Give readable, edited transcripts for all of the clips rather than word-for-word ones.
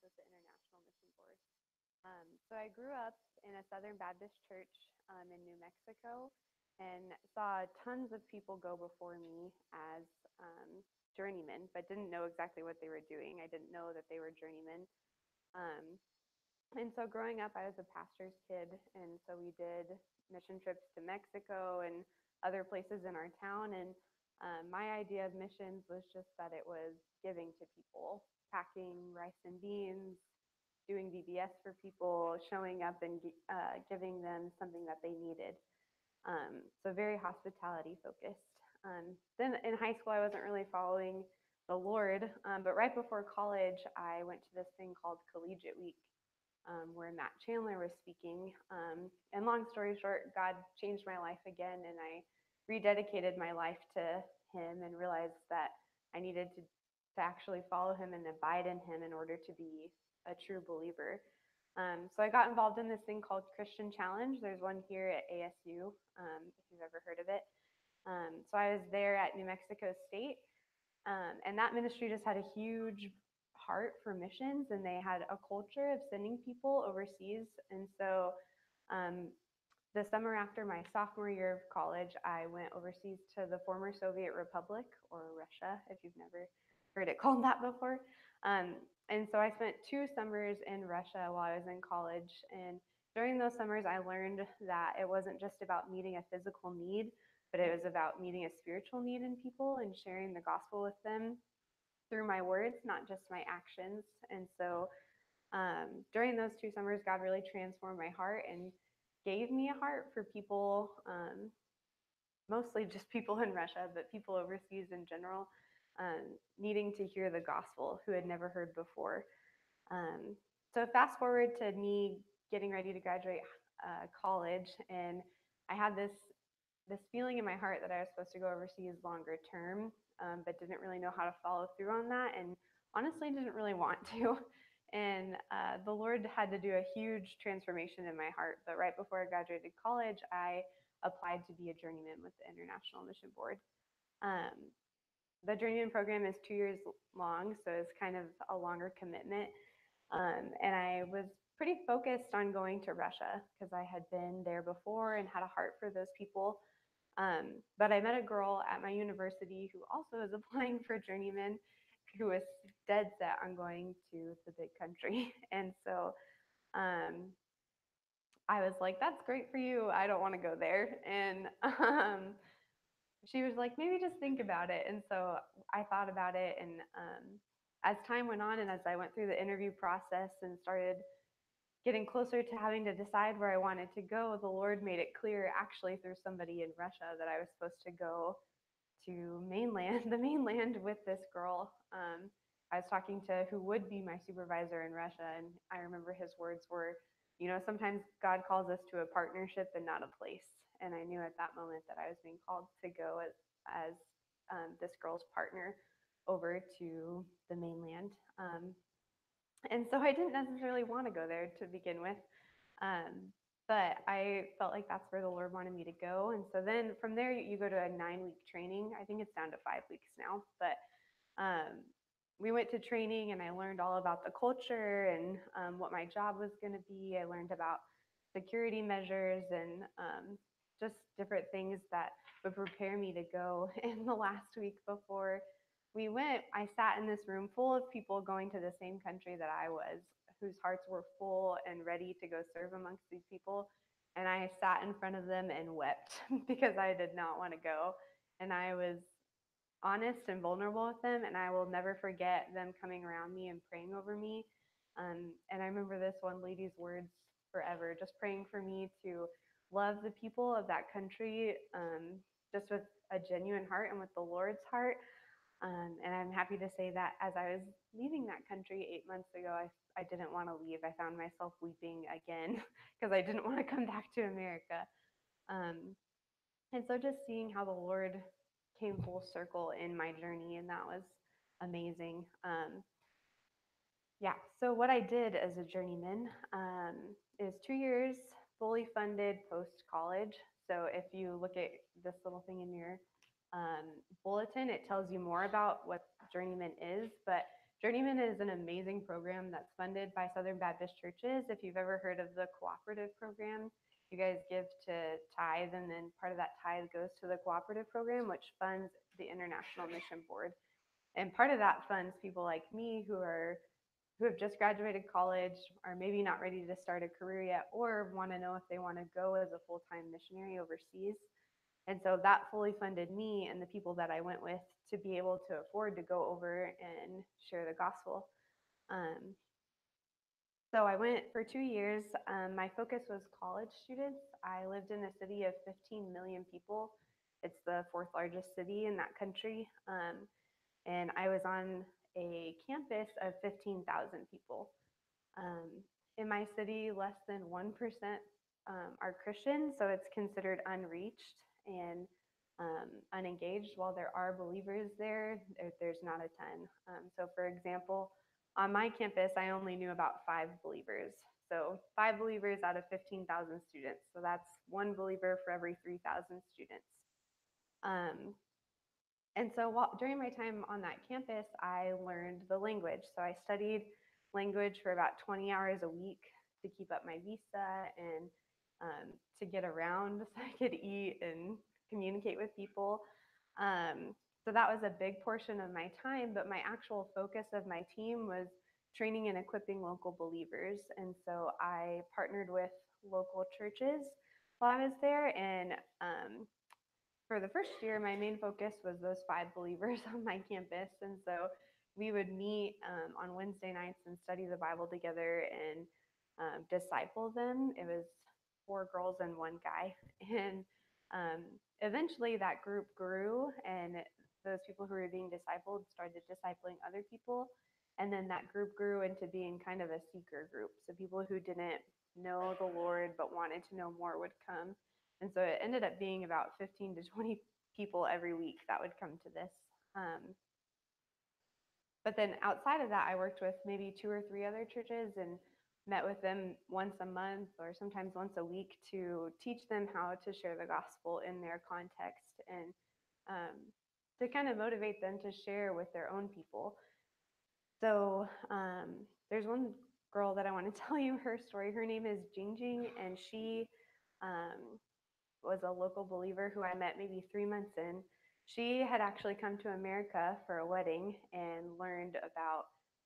with the International Mission Board. So I grew up in a Southern Baptist church in New Mexico and saw tons of people go before me as journeymen, but didn't know exactly what they were doing. I didn't know that they were journeymen. Um, and so growing up, I was a pastor's kid, and so we did mission trips to Mexico and other places in our town. And my idea of missions was just that it was giving to people, packing rice and beans, doing VBS for people, showing up and giving them something that they needed. So very hospitality focused. Then in high school, I wasn't really following the Lord, but right before college, I went to this thing called Collegiate Week, where Matt Chandler was speaking. And long story short, God changed my life again, and I rededicated my life to Him and realized that I needed to actually follow Him and abide in Him in order to be a true believer. So I got involved in this thing called Christian Challenge. There's one here at ASU, if you've ever heard of it. So I was there at New Mexico State, and that ministry just had a huge heart for missions, and they had a culture of sending people overseas. And so the summer after my sophomore year of college, I went overseas to the former Soviet Republic, or Russia, if you've never heard it called that before. And so I spent 2 summers in Russia while I was in college. And during those summers, I learned that it wasn't just about meeting a physical need, but it was about meeting a spiritual need in people and sharing the gospel with them through my words, not just my actions. And so during those 2 summers, God really transformed my heart and gave me a heart for people, mostly just people in Russia, but people overseas in general, needing to hear the gospel who had never heard before. So fast forward to me getting ready to graduate college, and I had this feeling in my heart that I was supposed to go overseas longer term, but didn't really know how to follow through on that, and honestly didn't really want to. And the Lord had to do a huge transformation in my heart. But right before I graduated college, I applied to be a journeyman with the International Mission Board. Um, the journeyman program is 2 years long, so it's kind of a longer commitment. And I was pretty focused on going to Russia because I had been there before and had a heart for those people. But I met a girl at my university who also was applying for journeyman, who was dead set on going to the big country. And so I was like, that's great for you. I don't want to go there. And she was like, maybe just think about it. And so I thought about it. And as time went on and as I went through the interview process and started getting closer to having to decide where I wanted to go, the Lord made it clear, actually through somebody in Russia, that I was supposed to go to the mainland with this girl. I was talking to who would be my supervisor in Russia, and I remember his words were, sometimes God calls us to a partnership and not a place. And I knew at that moment that I was being called to go as this girl's partner over to the mainland. And so I didn't necessarily want to go there to begin with. But I felt like that's where the Lord wanted me to go. And so then from there, you go to a 9-week training. I think it's down to 5 weeks now. But we went to training, and I learned all about the culture and what my job was going to be. I learned about security measures and just different things that would prepare me to go. In the last week before we went, I sat in this room full of people going to the same country that I was, whose hearts were full and ready to go serve amongst these people. And I sat in front of them and wept because I did not want to go. And I was honest and vulnerable with them, and I will never forget them coming around me and praying over me. And I remember this one lady's words forever, just praying for me to love the people of that country, just with a genuine heart and with the Lord's heart. And I'm happy to say that as I was leaving that country 8 months ago, I didn't want to leave. I found myself weeping again because I didn't want to come back to America. And so just seeing how the Lord came full circle in my journey, and that was amazing. Yeah, so what I did as a journeyman is 2 years fully funded post-college. So if you look at this little thing in your bulletin, it tells you more about what journeyman is. But Journeyman is an amazing program that's funded by Southern Baptist churches. If you've ever heard of the cooperative program, you guys give to tithe, and then part of that tithe goes to the cooperative program, which funds the International Mission Board. And part of that funds people like me who have just graduated college, are maybe not ready to start a career yet, or want to know if they want to go as a full-time missionary overseas. And so that fully funded me and the people that I went with to be able to afford to go over and share the gospel. Um, so I went for 2 years. My focus was college students. I lived in a city of 15 million people. It's the fourth largest city in that country. And I was on a campus of 15,000 people. Um, in my city, less than 1% are Christian, so it's considered unreached and unengaged. While there are believers there's not a ton. So, for example, on my campus, I only knew about 5 believers. So, 5 believers out of 15,000 students. So, that's one believer for every 3,000 students. Um, and so during my time on that campus, I learned the language. So I studied language for about 20 hours a week to keep up my visa and to get around so I could eat and communicate with people. So that was a big portion of my time, but my actual focus of my team was training and equipping local believers. And so I partnered with local churches while I was there, and for the first year, my main focus was those 5 believers on my campus. And so we would meet on Wednesday nights and study the Bible together and disciple them. It was 4 girls and 1 guy. And eventually that group grew, and those people who were being discipled started discipling other people. And then that group grew into being kind of a seeker group. So people who didn't know the Lord but wanted to know more would come. And so it ended up being about 15 to 20 people every week that would come to this. But then outside of that, I worked with maybe 2 or 3 other churches and met with them once a month or sometimes once a week to teach them how to share the gospel in their context and to kind of motivate them to share with their own people. So there's one girl that I want to tell you her story. Her name is Jingjing, and she was a local believer who I met maybe 3 months in. She had actually come to America for a wedding and learned about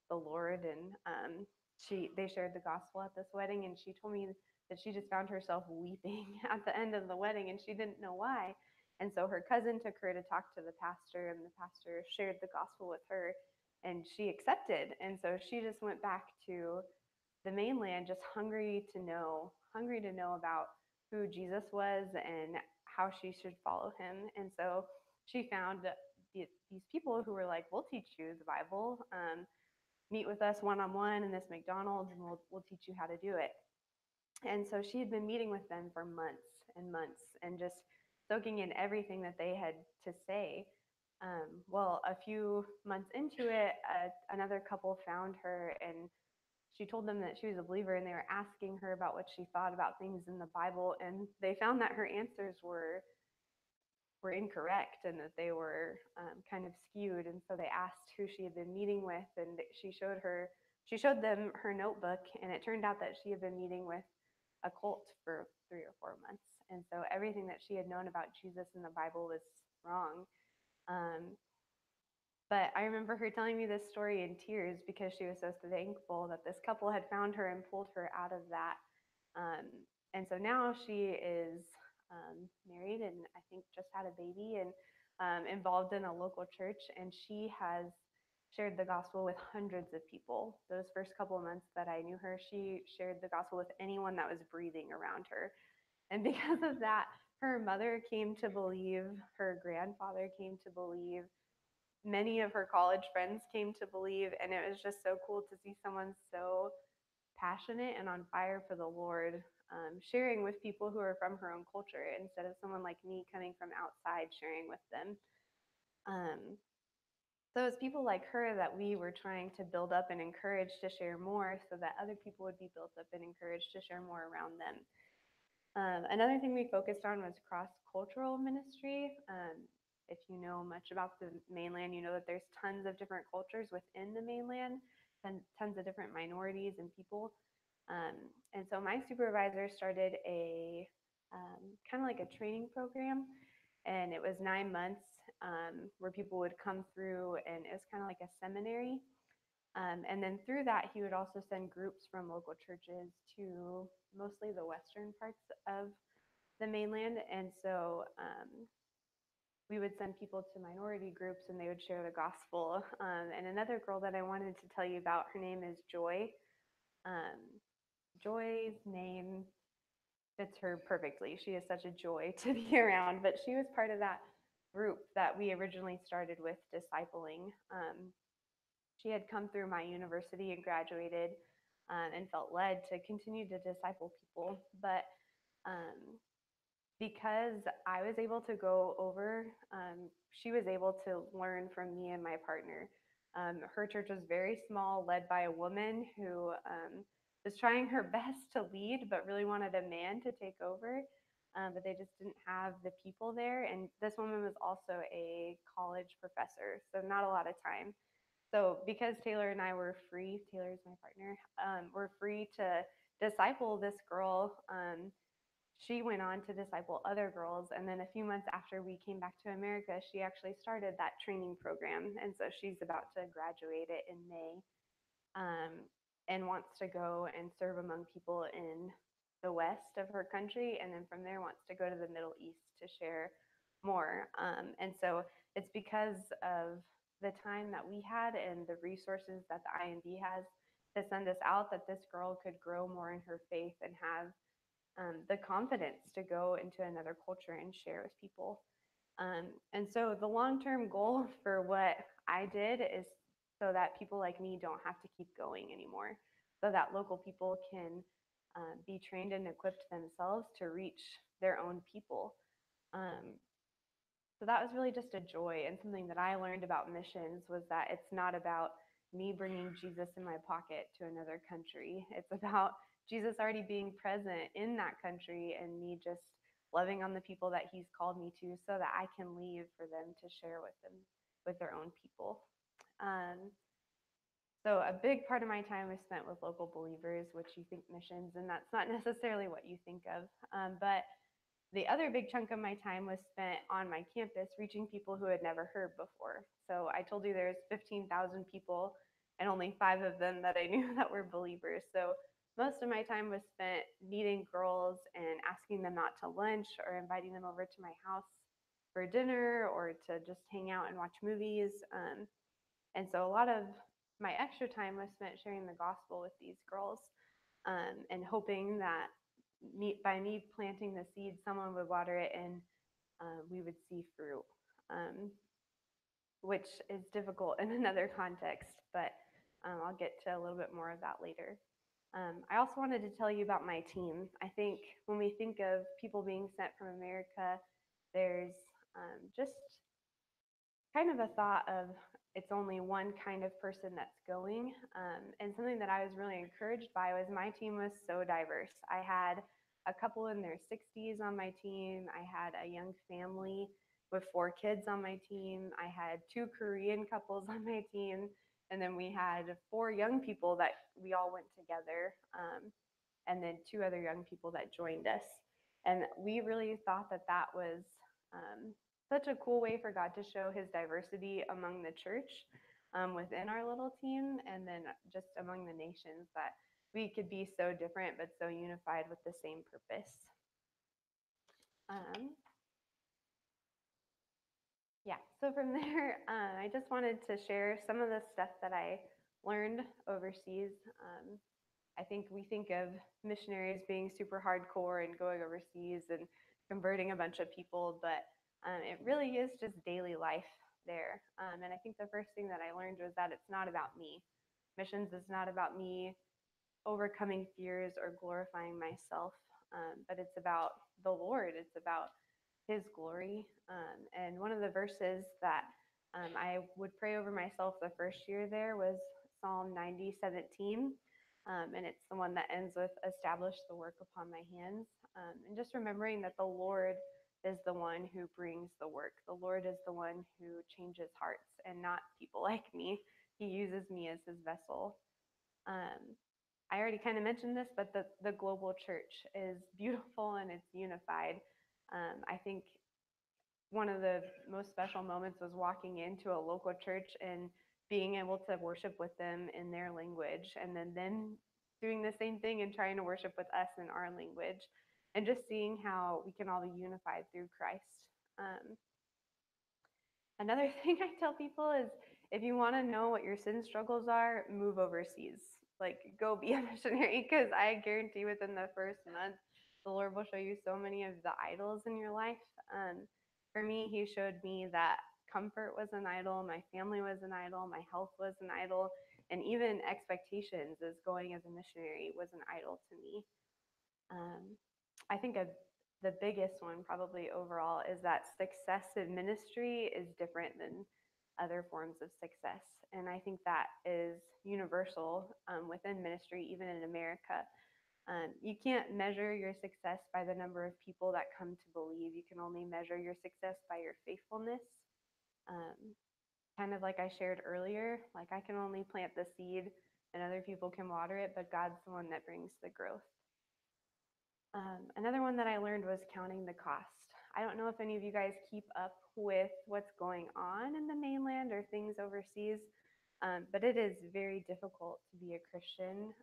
the Lord, and they shared the gospel at this wedding, and she told me that she just found herself weeping at the end of the wedding, and she didn't know why. And so her cousin took her to talk to the pastor, and the pastor shared the gospel with her, and she accepted. And so she just went back to the mainland, just hungry to know about who Jesus was and how she should follow him. And so she found these people who were like, "We'll teach you the Bible. Meet with us one on one in this McDonald's, and we'll teach you how to do it." And so she had been meeting with them for months and months, and just soaking in everything that they had to say. Well, a few months into it, another couple found her, and she told them that she was a believer, and they were asking her about what she thought about things in the Bible, and they found that her answers were incorrect and that they were kind of skewed. And so they asked who she had been meeting with, and she showed them her notebook, and it turned out that she had been meeting with a cult for 3 or 4 months. And so everything that she had known about Jesus in the Bible was wrong. But I remember her telling me this story in tears because she was so thankful that this couple had found her and pulled her out of that. Um, and so now she is married and I think just had a baby and involved in a local church. And she has shared the gospel with hundreds of people. Those first couple of months that I knew her, she shared the gospel with anyone that was breathing around her. And because of that, her mother came to believe, her grandfather came to believe, many of her college friends came to believe, and it was just so cool to see someone so passionate and on fire for the Lord, sharing with people who are from her own culture instead of someone like me coming from outside sharing with them. So it's people like her that we were trying to build up and encourage to share more so that other people would be built up and encouraged to share more around them. Another thing we focused on was cross-cultural ministry. if you know much about the mainland, you know that there's tons of different cultures within the mainland and tons of different minorities and people. Um, and so my supervisor started a kind of like a training program, and it was 9 months where people would come through, and it was kind of like a seminary. And then through that, he would also send groups from local churches to mostly the western parts of the mainland. And so we would send people to minority groups and they would share the gospel. And another girl that I wanted to tell you about, her name is Joy. Um, Joy's name fits her perfectly. She is such a joy to be around, but she was part of that group that we originally started with discipling. She had come through my university and graduated and felt led to continue to disciple people. But um, because I was able to go over, she was able to learn from me and my partner. Her church was very small, led by a woman who was trying her best to lead, but really wanted a man to take over. But they just didn't have the people there. And this woman was also a college professor, so not a lot of time. So because Taylor and I were free, Taylor is my partner, we're free to disciple this girl. She went on to disciple other girls. And then a few months after we came back to America, she actually started that training program. And so she's about to graduate it in May, um, and wants to go and serve among people in the west of her country. And then from there, wants to go to the Middle East to share more. And so it's because of the time that we had and the resources that the INB has to send us out that this girl could grow more in her faith and have the confidence to go into another culture and share with people. And so the long-term goal for what I did is so that people like me don't have to keep going anymore, so that local people can be trained and equipped themselves to reach their own people. Um, so that was really just a joy, and something that I learned about missions was that it's not about me bringing Jesus in my pocket to another country. It's about Jesus already being present in that country and me just loving on the people that he's called me to so that I can leave for them to share with them, with their own people. Um, so a big part of my time was spent with local believers, which you think missions, and that's not necessarily what you think of. But the other big chunk of my time was spent on my campus reaching people who had never heard before. So I told you there's 15,000 people and only 5 of them that I knew that were believers. So most of my time was spent meeting girls and asking them out to lunch or inviting them over to my house for dinner or to just hang out and watch movies. And so a lot of my extra time was spent sharing the gospel with these girls, and hoping that by me planting the seed, someone would water it and we would see fruit, um, which is difficult in another context, but I'll get to a little bit more of that later. I also wanted to tell you about my team. I think when we think of people being sent from America, there's just kind of a thought of it's only one kind of person that's going. And something that I was really encouraged by was my team was so diverse. I had a couple in their 60s on my team. I had a young family with 4 kids on my team. I had 2 Korean couples on my team. And then we had 4 young people that we all went together, and then 2 other young people that joined us. And we really thought that that was such a cool way for God to show his diversity among the church, within our little team, and then just among the nations, that we could be so different but so unified with the same purpose. Um, yeah, so from there, I just wanted to share some of the stuff that I learned overseas. I think we think of missionaries being super hardcore and going overseas and converting a bunch of people, but it really is just daily life there. And I think the first thing that I learned was that it's not about me. Missions is not about me overcoming fears or glorifying myself, but it's about the Lord. It's about his glory. And one of the verses that I would pray over myself the first year there was Psalm 90:17. And it's the one that ends with establish the work upon my hands. And just remembering that the Lord is the one who brings the work. The Lord is the one who changes hearts and not people like me. He uses me as his vessel. Um, I already kind of mentioned this, but the global church is beautiful and it's unified. I think one of the most special moments was walking into a local church and being able to worship with them in their language, and then doing the same thing and trying to worship with us in our language, and just seeing how we can all be unified through Christ. Um, Another thing I tell people is if you want to know what your sin struggles are, move overseas. Like, go be a missionary, because I guarantee within the first month, the Lord will show you so many of the idols in your life. For me, He showed me that comfort was an idol, my family was an idol, my health was an idol, and even expectations as going as a missionary was an idol to me. Um, I think the biggest one, probably overall, is that success in ministry is different than other forms of success. And I think that is universal within ministry, even in America. You can't measure your success by the number of people that come to believe. You can only measure your success by your faithfulness. Um, Kind of like I shared earlier, like I can only plant the seed and other people can water it, but God's the one that brings the growth. Another one that I learned was counting the cost. I don't know if any of you guys keep up with what's going on in the mainland or things overseas, but it is very difficult to be a Christian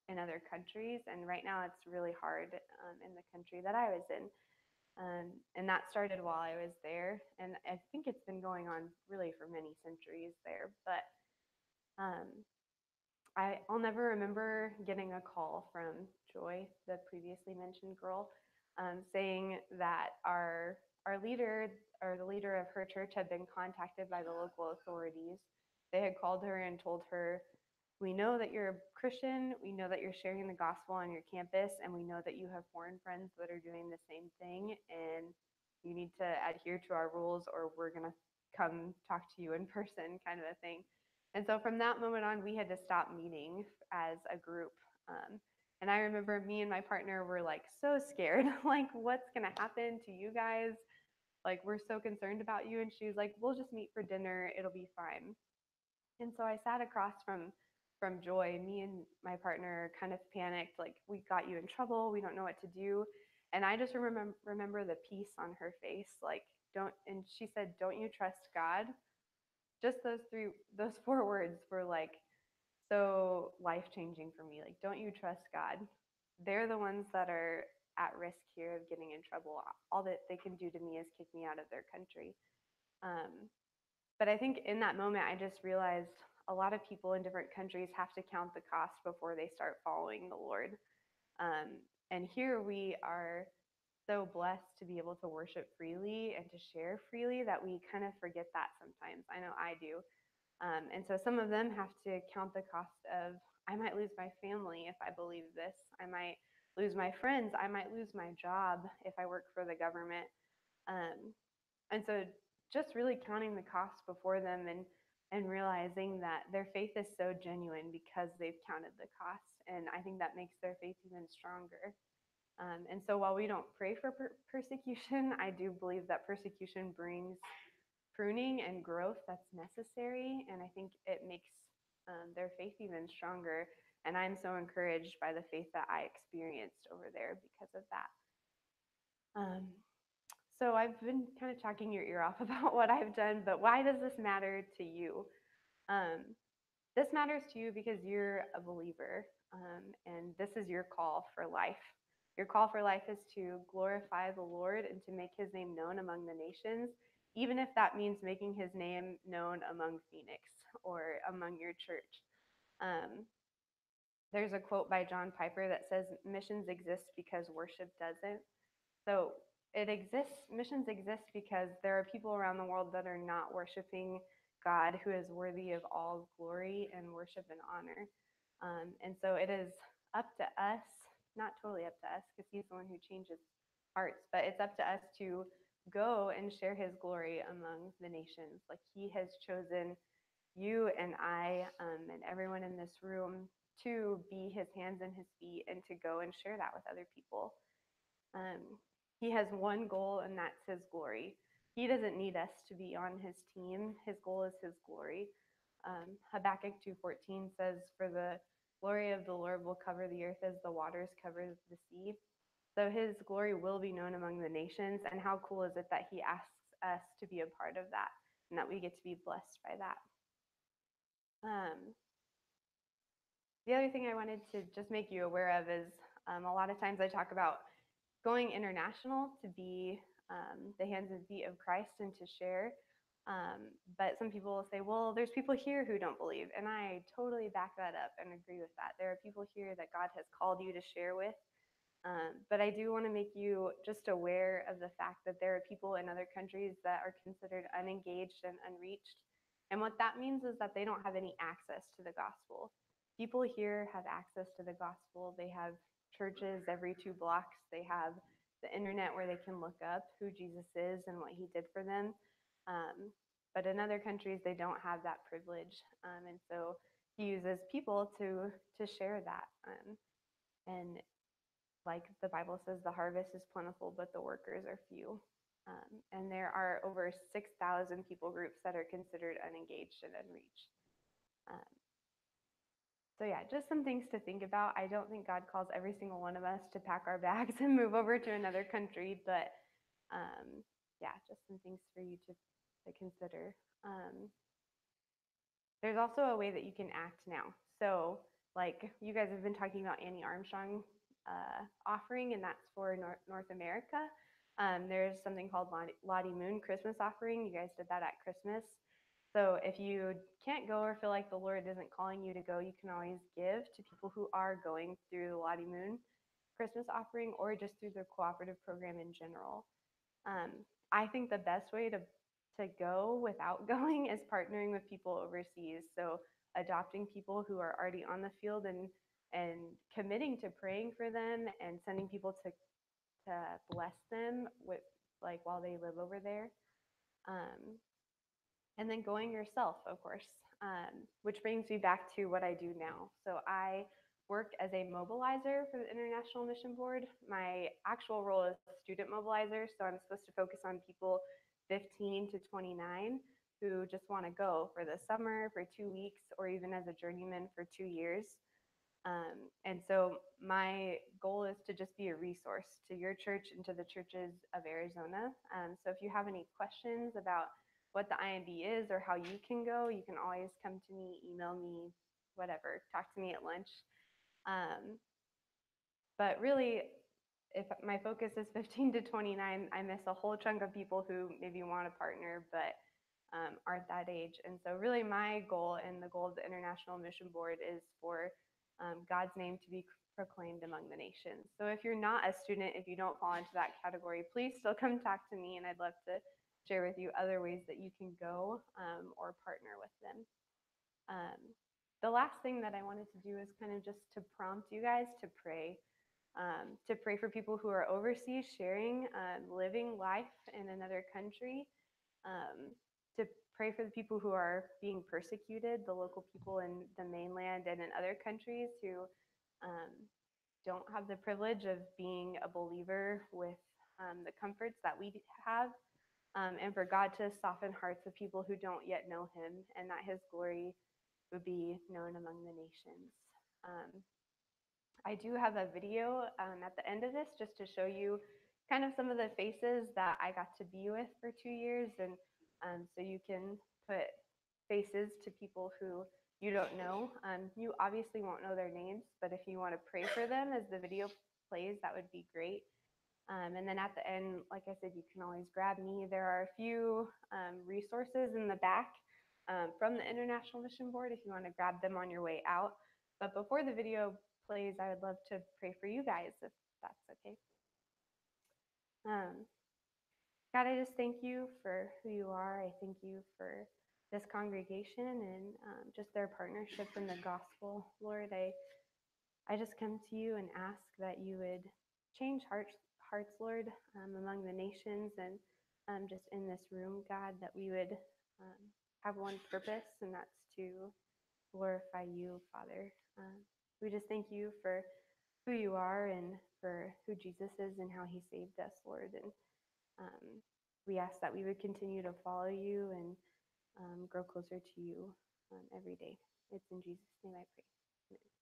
in other countries. And right now it's really hard in the country that I was in. And that started while I was there. And I think it's been going on really for many centuries there. But um, I'll never remember getting a call from Joy, the previously mentioned girl, saying that our leader, or the leader of her church, had been contacted by the local authorities. They had called her and told her, "We know that you're a Christian. We know that you're sharing the gospel on your campus, and we know that you have foreign friends that are doing the same thing. And you need to adhere to our rules, or we're gonna come talk to you in person," kind of a thing. And so from that moment on, we had to stop meeting as a group. And I remember me and my partner were like so scared, like, what's going to happen to you guys? Like, we're so concerned about you. And she was like, we'll just meet for dinner. It'll be fine. And so I sat across from Joy. Me and my partner kind of panicked, like, we got you in trouble. We don't know what to do. And I just remember the peace on her face, like, don't, and she said, don't you trust God? Just those four words were like so life changing for me. Like, don't you trust God? They're the ones that are at risk here of getting in trouble. All that they can do to me is kick me out of their country. But I think in that moment, I just realized a lot of people in different countries have to count the cost before they start following the Lord. And here we are so blessed to be able to worship freely and to share freely that we kind of forget that sometimes. I know I do. And so some of them have to count the cost of, I might lose my family if I believe this. I might lose my friends. I might lose my job if I work for the government. Um, and so just really counting the cost before them, and realizing that their faith is so genuine because they've counted the cost. And I think that makes their faith even stronger. And so while we don't pray for persecution, I do believe that persecution brings pruning and growth that's necessary. And I think it makes their faith even stronger. And I'm so encouraged by the faith that I experienced over there because of that. So I've been kind of talking your ear off about what I've done, but why does this matter to you? Um, this matters to you because you're a believer, and this is your call for life. Your call for life is to glorify the Lord and to make his name known among the nations, even if that means making his name known among Phoenix or among your church. Um, there's a quote by John Piper that says, missions exist because worship doesn't. So missions exist because there are people around the world that are not worshiping God, who is worthy of all glory and worship and honor. And so it is up to us, not totally up to us, because he's the one who changes hearts, but it's up to us to go and share his glory among the nations. Like, he has chosen you and I, and everyone in this room to be his hands and his feet, and to go and share that with other people. Um, He has one goal, and that's his glory. He doesn't need us to be on his team. His goal is his glory. Habakkuk 2:14 says, "For the glory of the Lord will cover the earth as the waters cover the sea." So his glory will be known among the nations. And how cool is it that he asks us to be a part of that and that we get to be blessed by that? Um, the other thing I wanted to just make you aware of is a lot of times I talk about going international to be the hands and feet of Christ and to share. But some people will say, well, there's people here who don't believe. And I totally back that up and agree with that. There are people here that God has called you to share with. But I do want to make you just aware of the fact that there are people in other countries that are considered unengaged and unreached. And what that means is that they don't have any access to the gospel. People here have access to the gospel. They have churches every 2 blocks. They have the internet where they can look up who Jesus is and what he did for them. But in other countries, they don't have that privilege. And so he uses people to share that. And like the Bible says, the harvest is plentiful, but the workers are few. And there are over 6,000 people groups that are considered unengaged and unreached. Um, so yeah, just some things to think about. I don't think God calls every single one of us to pack our bags and move over to another country, but yeah, just some things for you to consider. There's also a way that you can act now. So like you guys have been talking about Annie Armstrong offering, and that's for North America. There's something called Lottie Moon Christmas offering. You guys did that at Christmas. So if you can't go or feel like the Lord isn't calling you to go, you can always give to people who are going through the Lottie Moon Christmas offering or just through the cooperative program in general. I think the best way to go without going is partnering with people overseas. So adopting people who are already on the field and committing to praying for them and sending people to bless them with like while they live over there. And then going yourself, of course, which brings me back to what I do now. So I work as a mobilizer for the International Mission Board. My actual role is student mobilizer, so I'm supposed to focus on people 15 to 29 who just want to go for the summer, for 2 weeks, or even as a journeyman for 2 years. And so my goal is to just be a resource to your church and to the churches of Arizona. So if you have any questions about what the IMB is or how you can go, you can always come to me, email me, whatever, talk to me at lunch. But really, if my focus is 15 to 29, I miss a whole chunk of people who maybe want to partner but aren't that age. And so really my goal and the goal of the International Mission Board is for God's name to be proclaimed among the nations. So if you're not a student, if you don't fall into that category, please still come talk to me, and I'd love to share with you other ways that you can go or partner with them. The last thing that I wanted to do is kind of just to prompt you guys to pray for people who are overseas sharing, living life in another country, to pray for the people who are being persecuted, the local people in the mainland and in other countries who don't have the privilege of being a believer with the comforts that we have, and for God to soften hearts of people who don't yet know him, and that his glory would be known among the nations. I do have a video at the end of this just to show you kind of some of the faces that I got to be with for 2 years. And so you can put faces to people who you don't know. You obviously won't know their names, but if you want to pray for them as the video plays, that would be great. And then at the end, like I said, you can always grab me. There are a few resources in the back from the International Mission Board if you want to grab them on your way out. But before the video plays, I would love to pray for you guys if that's okay. God, I just thank you for who you are. I thank you for this congregation and just their partnership in the gospel. Lord, I just come to you and ask that you would change hearts, Lord, among the nations and just in this room, God, that we would have one purpose, and that's to glorify you, Father. We just thank you for who you are and for who Jesus is and how he saved us, Lord. And we ask that we would continue to follow you and grow closer to you every day. It's in Jesus' name I pray. Amen.